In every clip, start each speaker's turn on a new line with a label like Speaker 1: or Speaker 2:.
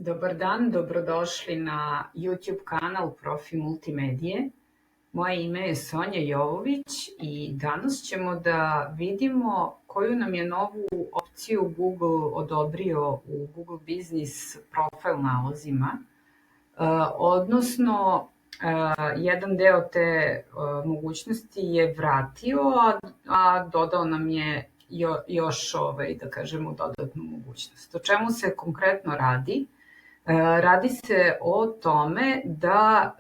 Speaker 1: Dobar dan, dobrodošli na YouTube kanal Profi Multimedije. Moje ime je Sonja Jovović i danas ćemo da vidimo koju nam je novu opciju Google odobrio u Google Business profile nalozima, odnosno jedan deo te mogućnosti je vratio, a dodao nam je još, da kažemo, dodatnu mogućnost. O čemu se konkretno radi? Radi se o tome da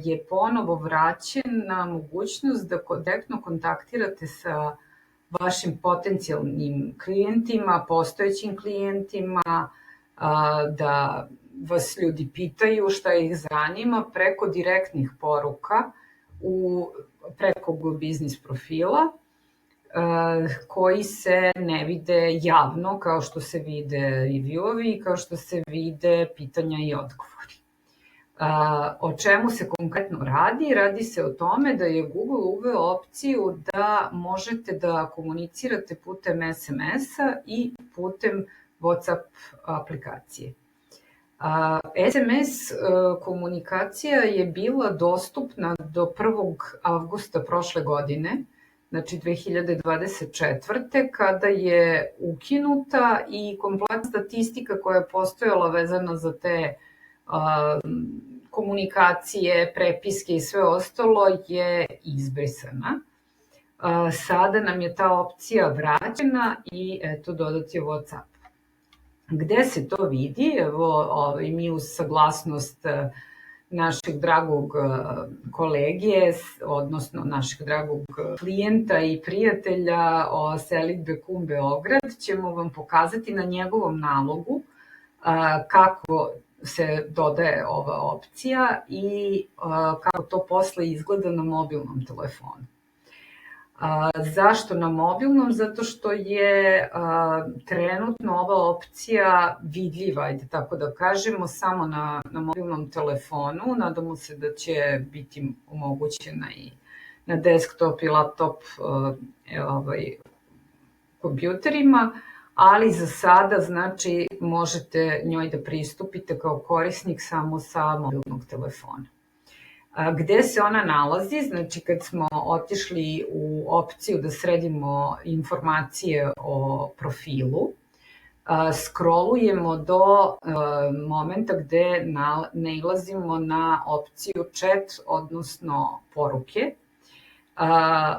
Speaker 1: je ponovo vraćena mogućnost da direktno kontaktirate sa vašim potencijalnim klijentima, postojećim klijentima, da vas ljudi pitaju šta ih zanima preko direktnih poruka preko Google Business profila, koji se ne vide javno, kao što se vide review-ovi i kao što se vide pitanja i odgovori. O čemu se konkretno radi? Radi se o tome da je Google uveo opciju da možete da komunicirate putem SMS-a i putem WhatsApp aplikacije. SMS komunikacija je bila dostupna do 1. avgusta prošle godine, znači 2024. kada je ukinuta i kompletna statistika koja je postojala vezana za te komunikacije, prepiske i sve ostalo je izbrisana. Sada nam je ta opcija vraćena i eto dodat je WhatsApp. Gde se to vidi? Evo, mi uz saglasnost našeg dragog kolege, odnosno našeg dragog klijenta i prijatelja Selidbe Kum Beograd, ćemo vam pokazati na njegovom nalogu kako se dodaje ova opcija i kako to posle izgleda na mobilnom telefonu. Zašto na mobilnom? Zato što je trenutno ova opcija vidljiva, ajde tako da kažemo, samo na mobilnom telefonu. Nadamo se da će biti omogućena i na desktop i laptop kompjuterima, ali za sada znači možete njoj da pristupite kao korisnik samo sa mobilnog telefona. Gde se ona nalazi? Znači, kad smo otišli u opciju da sredimo informacije o profilu, scrollujemo do momenta gde nailazimo na opciju chat, odnosno poruke.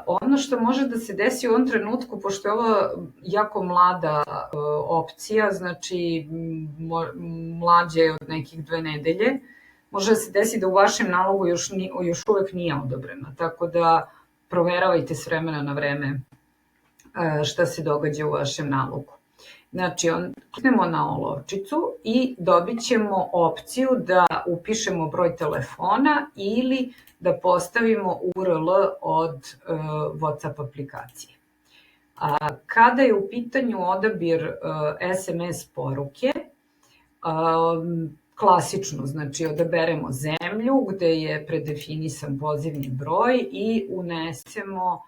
Speaker 1: Ono što može da se desi u ovom trenutku, pošto je ovo jako mlada opcija, znači mlađa je od nekih 2 nedelje, može da se desi da u vašem nalogu još uvek nije odobrena, tako da proveravajte s vremena na vreme šta se događa u vašem nalogu. Znači, kliknemo na olovčicu i dobit ćemo opciju da upišemo broj telefona ili da postavimo URL od WhatsApp aplikacije. Kada je u pitanju odabir SMS poruke, klasično, znači odaberemo zemlju gde je predefinisan pozivni broj i unesemo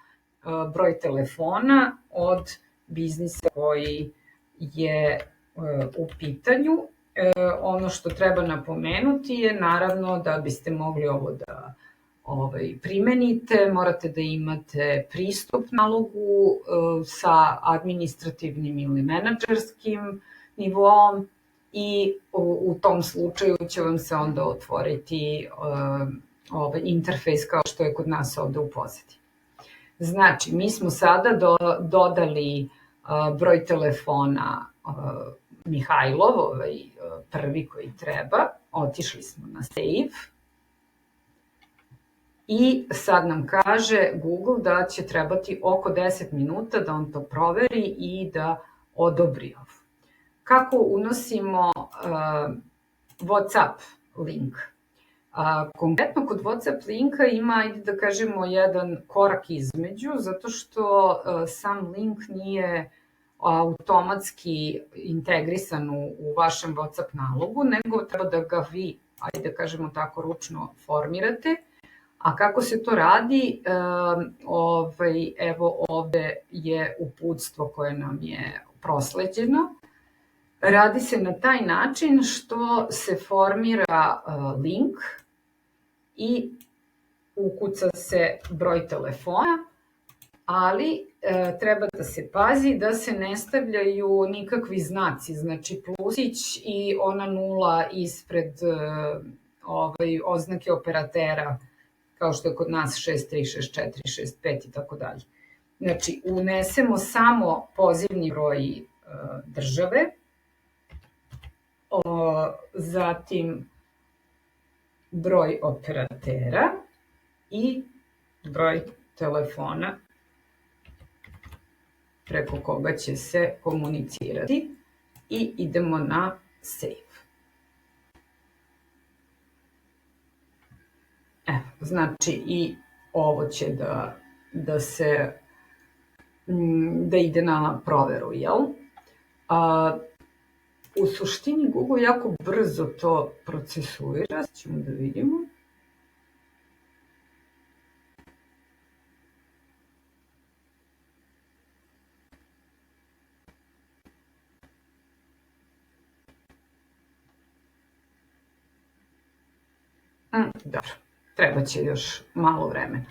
Speaker 1: broj telefona od biznisa koji je u pitanju. Ono što treba napomenuti je naravno da biste mogli ovo da primenite, morate da imate pristup nalogu sa administrativnim ili menadžerskim nivoom i u tom slučaju će vam se onda otvoriti interfejs kao što je kod nas ovde u pozadini. Znači, mi smo sada dodali broj telefona Mihajlov, prvi koji treba, otišli smo na save i sad nam kaže Google da će trebati oko 10 minuta da on to proveri i da odobri ovo. Kako unosimo WhatsApp link? Konkretno kod WhatsApp linka ima, ajde da kažemo, jedan korak između, zato što sam link nije automatski integrisan u vašem WhatsApp nalogu, nego treba da ga vi, ajde da kažemo tako, ručno formirate. A kako se to radi? Evo ovde je uputstvo koje nam je prosleđeno. Radi se na taj način što se formira link i ukuca se broj telefona, ali treba da se pazi da se ne stavljaju nikakvi znaci, znači plusić i ona nula ispred oznake operatera, kao što je kod nas 63, 64, 65 i tako dalje. Znači, unesemo samo pozivni broj države, zatim broj operatera i broj telefona preko koga će se komunicirati i idemo na save. Znači i ovo će da ide na proveru, jel? U suštini Google jako brzo to procesuira, ćemo da vidimo. Dobro, treba će još malo vremena.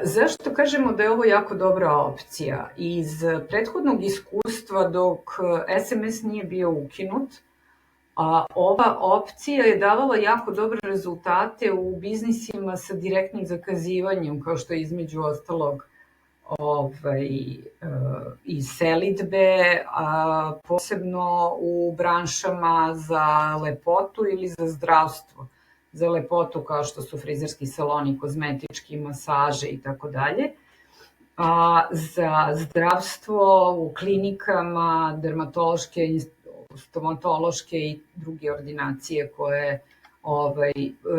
Speaker 1: Zašto kažemo da je ovo jako dobra opcija? Iz prethodnog iskustva dok SMS nije bio ukinut, ova opcija je davala jako dobre rezultate u biznisima sa direktnim zakazivanjem, kao što je između ostalog i selidbe, posebno u branšama za lepotu ili za zdravstvo. Za lepotu kao što su frizerski saloni, kozmetički, masaže i tako dalje. A za zdravstvo u klinikama, dermatološke, stomatološke i druge ordinacije koje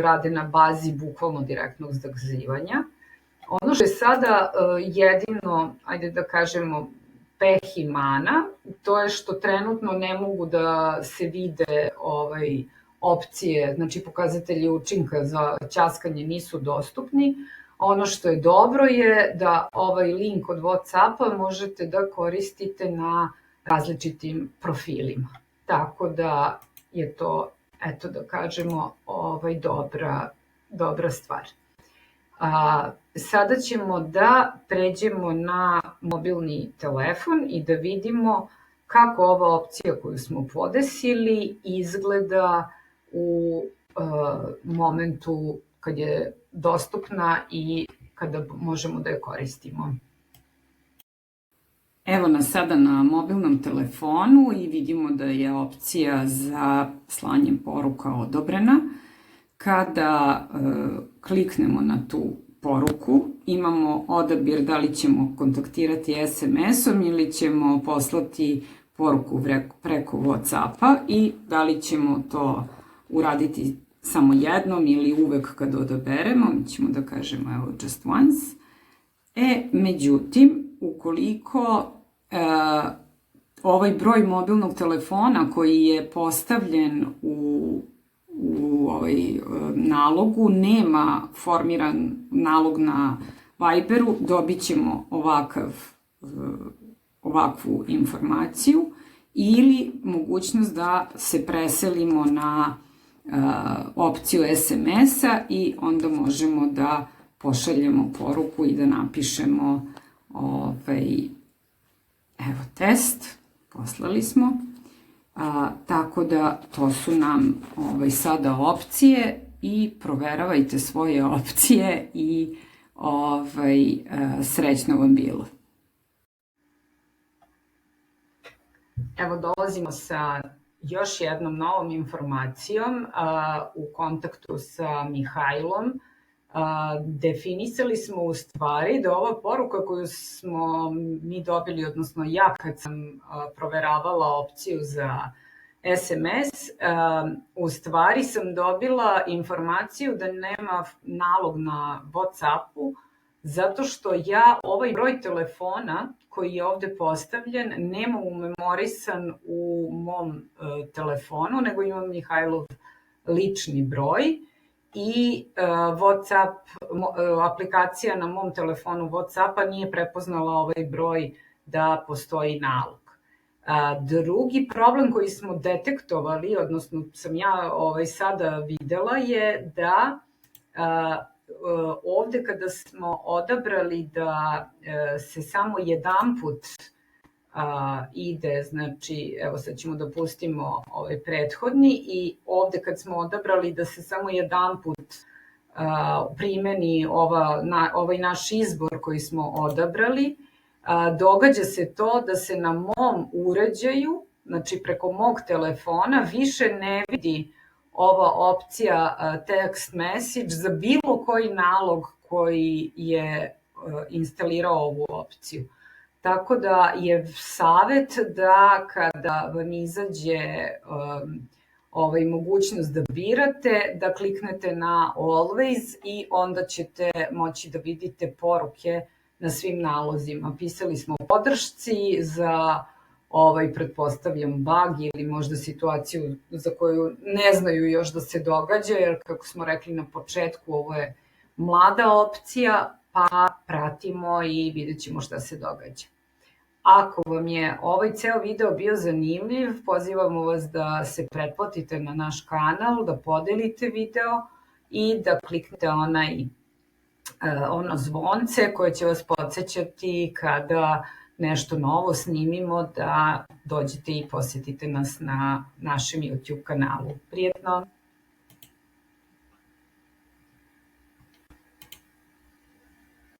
Speaker 1: rade na bazi bukvalno direktnog zakazivanja. Ono što je sada jedino, ajde da kažemo, peh i mana, to je što trenutno ne mogu da se vide opcije, znači pokazatelji učinka za ćaskanje nisu dostupni. Ono što je dobro je da ovaj link od WhatsAppa možete da koristite na različitim profilima. Tako da je to, eto da kažemo, dobra stvar. Sada ćemo da pređemo na mobilni telefon i da vidimo kako ova opcija koju smo podesili izgleda u momentu kad je dostupna i kada možemo da je koristimo. Evo nas sada na mobilnom telefonu i vidimo da je opcija za slanje poruka odobrena. Kada kliknemo na tu poruku, imamo odabir da li ćemo kontaktirati SMS-om ili ćemo poslati poruku preko WhatsAppa i da li ćemo to uraditi samo jednom ili uvek kad odaberemo, mi ćemo da kažemo evo just once. Međutim, ukoliko ovaj broj mobilnog telefona koji je postavljen u nalogu nema formiran nalog na Viberu, dobit ćemo ovakvu informaciju ili mogućnost da se preselimo na opciju SMS-a i onda možemo da pošaljemo poruku i da napišemo evo test, poslali smo. Tako da to su nam sada opcije i proveravajte svoje opcije i srećno vam bilo. Evo dolazimo sa još jednom novom informacijom u kontaktu sa Mihajlom. Definisali smo u stvari da ova poruka koju smo mi dobili, odnosno ja kad sam proveravala opciju za SMS, u stvari sam dobila informaciju da nema nalog na WhatsAppu, zato što ja ovaj broj telefona koji je ovde postavljen nema umemorisan u mom telefonu, nego imam Mihajlov lični broj i WhatsApp, aplikacija na mom telefonu WhatsAppa nije prepoznala ovaj broj da postoji nalog. Drugi problem koji smo detektovali, odnosno sam ja sada videla, je da ovde kada smo odabrali da se samo jedanput ide, znači, evo sad ćemo da pustimo ovaj prethodni, i ovde kad smo odabrali da se samo jedanput primeni ovaj naš izbor koji smo odabrali, događa se to da se na mom uređaju, znači preko mog telefona, više ne vidi ova opcija text message za bilo koji nalog koji je instalirao ovu opciju. Tako da je savet da kada vam izađe mogućnost da birate, da kliknete na Always i onda ćete moći da vidite poruke na svim nalozima. Pisali smo o podršci za pretpostavljam bug ili možda situaciju za koju ne znaju još da se događa, jer kako smo rekli na početku, ovo je mlada opcija, pa pratimo i vidjet ćemo šta se događa. Ako vam je ovaj ceo video bio zanimljiv, pozivamo vas da se pretplatite na naš kanal, da podelite video i da kliknete ono zvonce koje će vas podsećati kada nešto novo snimimo, da dođete i posetite nas na našem YouTube kanalu. Prijetno!